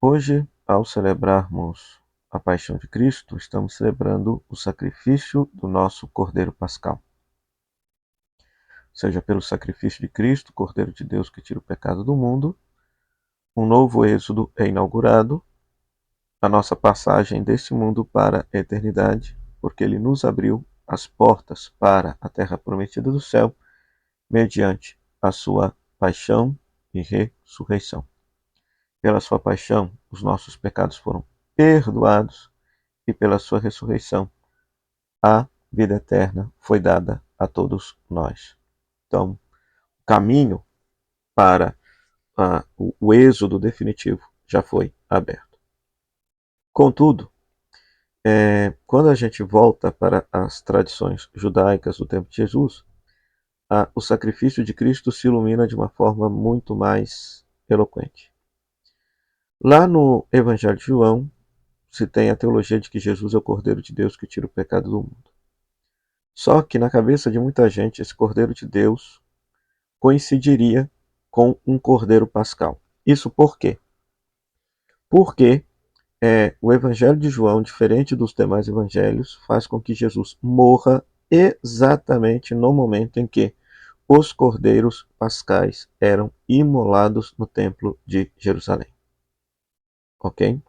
Hoje, ao celebrarmos a Paixão de Cristo, estamos celebrando o sacrifício do nosso Cordeiro Pascal. Seja pelo sacrifício de Cristo, Cordeiro de Deus que tira o pecado do mundo, um novo êxodo é inaugurado, a nossa passagem deste mundo para a eternidade, porque ele nos abriu as portas para a terra prometida do céu, mediante a sua paixão e ressurreição. Pela sua paixão, os nossos pecados foram perdoados e pela sua ressurreição, a vida eterna foi dada a todos nós. Então, o caminho para o êxodo definitivo já foi aberto. Contudo, quando a gente volta para as tradições judaicas do tempo de Jesus, o sacrifício de Cristo se ilumina de uma forma muito mais eloquente. Lá no Evangelho de João, se tem a teologia de que Jesus é o Cordeiro de Deus que tira o pecado do mundo. Só que na cabeça de muita gente, esse Cordeiro de Deus coincidiria com um Cordeiro Pascal. Isso por quê? Porque o Evangelho de João, diferente dos demais evangelhos, faz com que Jesus morra exatamente no momento em que os cordeiros pascais eram imolados no templo de Jerusalém. Ok?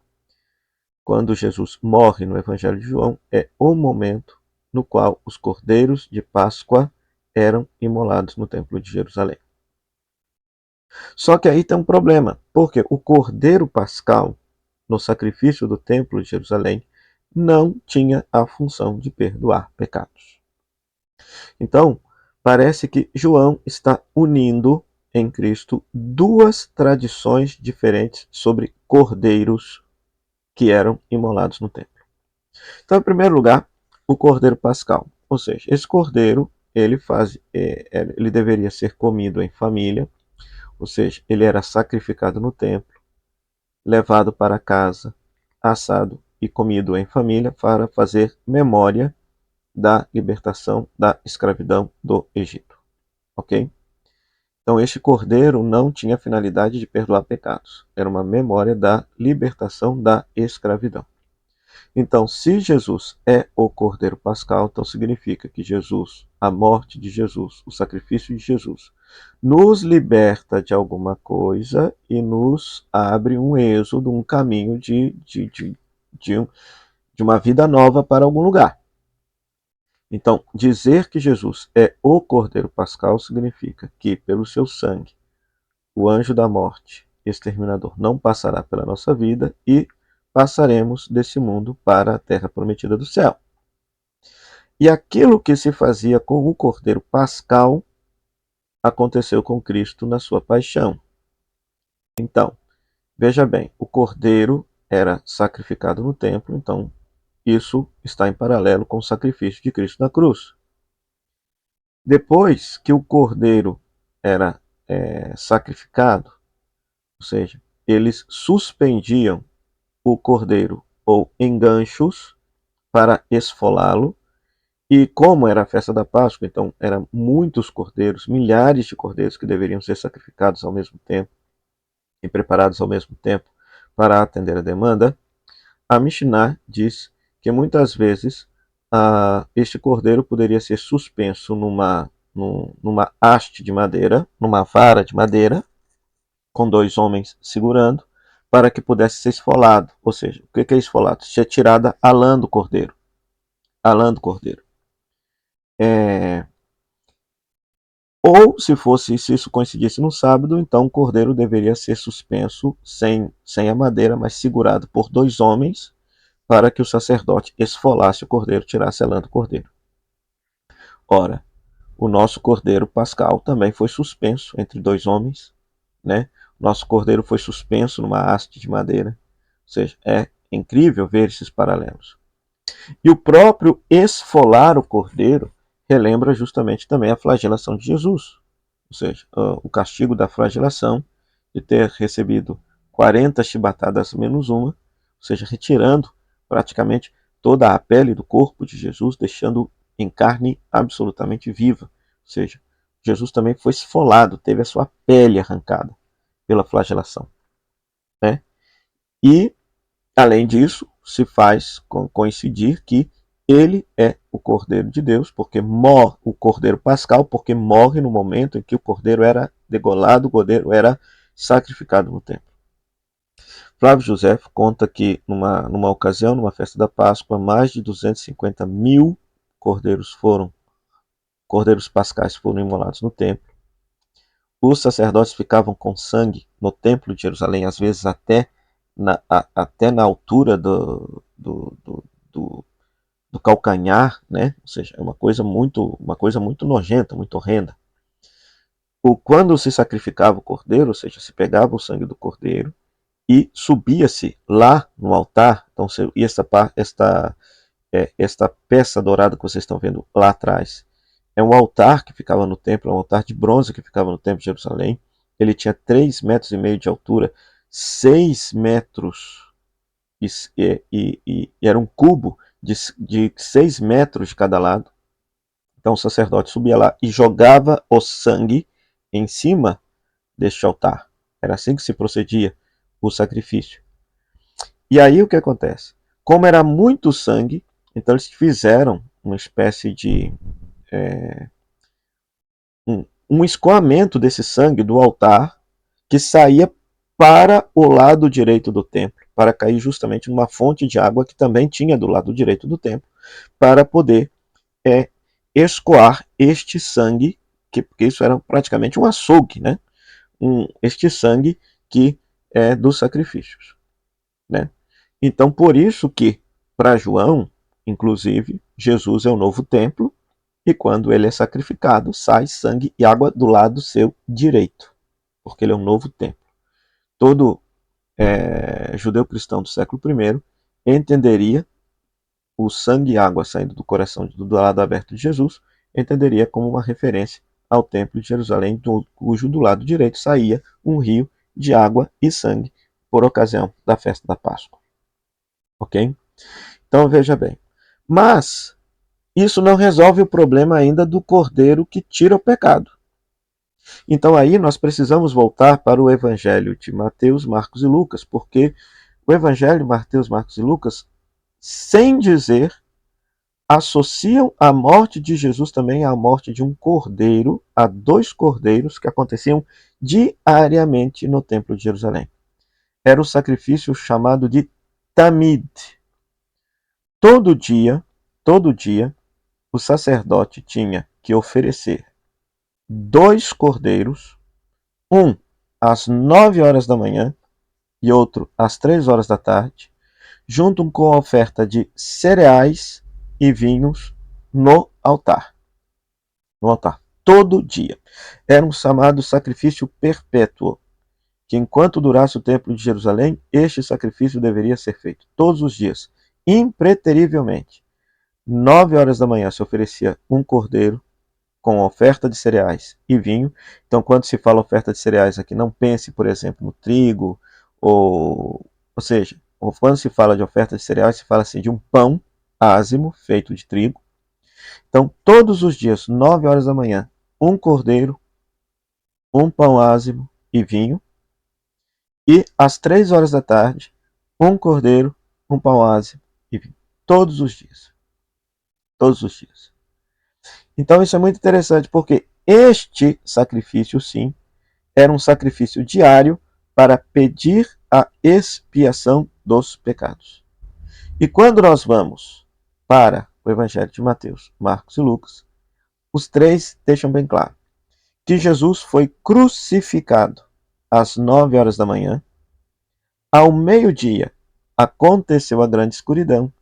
Quando Jesus morre no Evangelho de João, é o momento no qual os cordeiros de Páscoa eram imolados no templo de Jerusalém. Só que aí tem um problema, porque o cordeiro pascal, no sacrifício do templo de Jerusalém, não tinha a função de perdoar pecados. Então, parece que João está unindo em Cristo duas tradições diferentes sobre cordeiros que eram imolados no templo. Então, em primeiro lugar, o cordeiro pascal, ou seja, esse cordeiro ele deveria ser comido em família, ou seja, ele era sacrificado no templo, levado para casa, assado e comido em família para fazer memória da libertação da escravidão do Egito. Ok? Então, este cordeiro não tinha a finalidade de perdoar pecados, era uma memória da libertação da escravidão. Então, se Jesus é o Cordeiro Pascal, então significa que Jesus, a morte de Jesus, o sacrifício de Jesus, nos liberta de alguma coisa e nos abre um êxodo, um caminho de uma vida nova para algum lugar. Então, dizer que Jesus é o Cordeiro Pascal significa que, pelo seu sangue, o anjo da morte, exterminador, não passará pela nossa vida e passaremos desse mundo para a terra prometida do céu. E aquilo que se fazia com o Cordeiro Pascal aconteceu com Cristo na sua paixão. Então, veja bem, o Cordeiro era sacrificado no templo, então isso está em paralelo com o sacrifício de Cristo na cruz. Depois que o Cordeiro era sacrificado, ou seja, eles suspendiam o cordeiro ou em ganchos para esfolá-lo. E como era a festa da Páscoa, então eram muitos cordeiros, milhares de cordeiros que deveriam ser sacrificados ao mesmo tempo e preparados ao mesmo tempo para atender a demanda, a Mishnah diz que muitas vezes este cordeiro poderia ser suspenso numa haste de madeira, numa vara de madeira, com dois homens segurando, para que pudesse ser esfolado. Ou seja, o que é esfolado? Ser tirada a lã do cordeiro. A lã do cordeiro. Ou, se isso coincidisse no sábado, então o cordeiro deveria ser suspenso sem a madeira, mas segurado por dois homens, para que o sacerdote esfolasse o cordeiro, tirasse a lã do cordeiro. Ora, o nosso cordeiro pascal também foi suspenso entre dois homens, né? Nosso cordeiro foi suspenso numa haste de madeira. Ou seja, é incrível ver esses paralelos. E o próprio esfolar o cordeiro relembra justamente também a flagelação de Jesus. Ou seja, o castigo da flagelação de ter recebido 40 chibatadas menos uma, ou seja, retirando praticamente toda a pele do corpo de Jesus, deixando em carne absolutamente viva. Ou seja, Jesus também foi esfolado, teve a sua pele arrancada pela flagelação. Né? E, além disso, se faz coincidir que ele é o Cordeiro de Deus, porque morre o Cordeiro Pascal, porque morre no momento em que o Cordeiro era degolado, o Cordeiro era sacrificado no templo. Flávio José conta que, numa ocasião, numa festa da Páscoa, mais de 250 mil cordeiros pascais foram imolados no templo. Os sacerdotes ficavam com sangue no templo de Jerusalém, às vezes até na altura do calcanhar, né? Ou seja, é uma coisa muito nojenta, muito horrenda. Quando se sacrificava o cordeiro, ou seja, se pegava o sangue do cordeiro e subia-se lá no altar, então esta peça dourada que vocês estão vendo lá atrás é um altar que ficava no templo, um altar de bronze que ficava no templo de Jerusalém. Ele tinha 3,5 metros de altura, 6 metros, e era um cubo de 6 metros de cada lado. Então o sacerdote subia lá e jogava o sangue em cima deste altar. Era assim que se procedia o sacrifício. E aí o que acontece? Como era muito sangue, então eles fizeram uma espécie de um escoamento desse sangue do altar que saía para o lado direito do templo, para cair justamente numa fonte de água que também tinha do lado direito do templo, para poder escoar este sangue, porque isso era praticamente um açougue, né? Este sangue que é dos sacrifícios, né? Então, por isso que, para João, inclusive, Jesus é o novo templo, e quando ele é sacrificado, sai sangue e água do lado seu direito, porque ele é um novo templo. Todo judeu cristão do século I entenderia o sangue e água saindo do coração do lado aberto de Jesus, entenderia como uma referência ao templo de Jerusalém, cujo do lado direito saía um rio de água e sangue por ocasião da festa da Páscoa. Ok? Então veja bem. Mas isso não resolve o problema ainda do cordeiro que tira o pecado. Então aí nós precisamos voltar para o Evangelho de Mateus, Marcos e Lucas, porque o Evangelho de Mateus, Marcos e Lucas, sem dizer, associam a morte de Jesus também à morte de um cordeiro, a 2 cordeiros que aconteciam diariamente no Templo de Jerusalém. Era o sacrifício chamado de Tamid. Todo dia, o sacerdote tinha que oferecer 2 cordeiros, um às 9 horas da manhã e outro às 3 horas da tarde, junto com a oferta de cereais e vinhos no altar. No altar, todo dia. Era um chamado sacrifício perpétuo, que enquanto durasse o templo de Jerusalém, este sacrifício deveria ser feito todos os dias, impreterivelmente. 9 horas da manhã se oferecia um cordeiro com oferta de cereais e vinho. Então, quando se fala oferta de cereais aqui, não pense, por exemplo, no trigo, ou seja, quando se fala de oferta de cereais, se fala assim de um pão ázimo feito de trigo. Então, todos os dias, 9 horas da manhã, um cordeiro, um pão ázimo e vinho. E às 3 horas da tarde, um cordeiro, um pão ázimo e vinho. Todos os dias. Todos os dias. Então isso é muito interessante, porque este sacrifício, sim, era um sacrifício diário para pedir a expiação dos pecados. E quando nós vamos para o Evangelho de Mateus, Marcos e Lucas, os 3 deixam bem claro que Jesus foi crucificado às 9 horas da manhã, ao meio-dia aconteceu a grande escuridão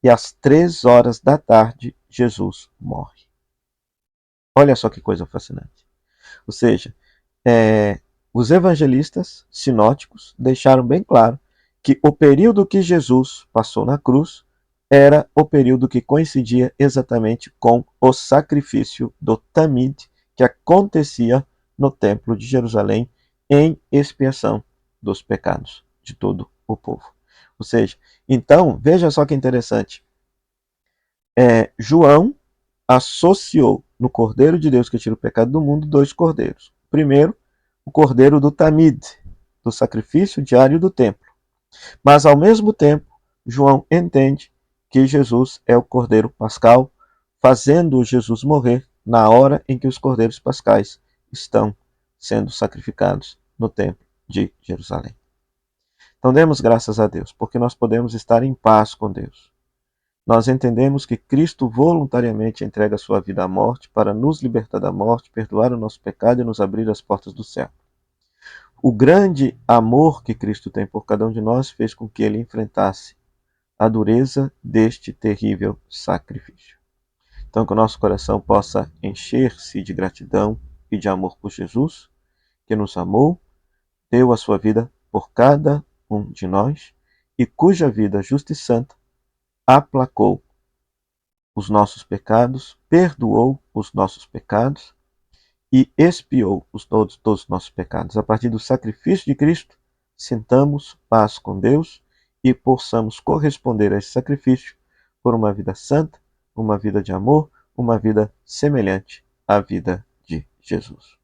e às 3 horas da tarde Jesus morre. Olha só que coisa fascinante. Ou seja, os evangelistas sinóticos deixaram bem claro que o período que Jesus passou na cruz era o período que coincidia exatamente com o sacrifício do Tamid, que acontecia no Templo de Jerusalém em expiação dos pecados de todo o povo. Ou seja, então, veja só que interessante. João associou no Cordeiro de Deus que tira o pecado do mundo 2 cordeiros. Primeiro, o cordeiro do Tamid, do sacrifício diário do templo. Mas, ao mesmo tempo, João entende que Jesus é o Cordeiro Pascal, fazendo Jesus morrer na hora em que os Cordeiros Pascais estão sendo sacrificados no templo de Jerusalém. Então demos graças a Deus, porque nós podemos estar em paz com Deus. Nós entendemos que Cristo voluntariamente entrega a sua vida à morte para nos libertar da morte, perdoar o nosso pecado e nos abrir as portas do céu. O grande amor que Cristo tem por cada um de nós fez com que ele enfrentasse a dureza deste terrível sacrifício. Então, que o nosso coração possa encher-se de gratidão e de amor por Jesus, que nos amou, deu a sua vida por cada um de nós e cuja vida justa e santa aplacou os nossos pecados, perdoou os nossos pecados e expiou todos os nossos pecados. A partir do sacrifício de Cristo, sintamos paz com Deus e possamos corresponder a esse sacrifício por uma vida santa, uma vida de amor, uma vida semelhante à vida de Jesus.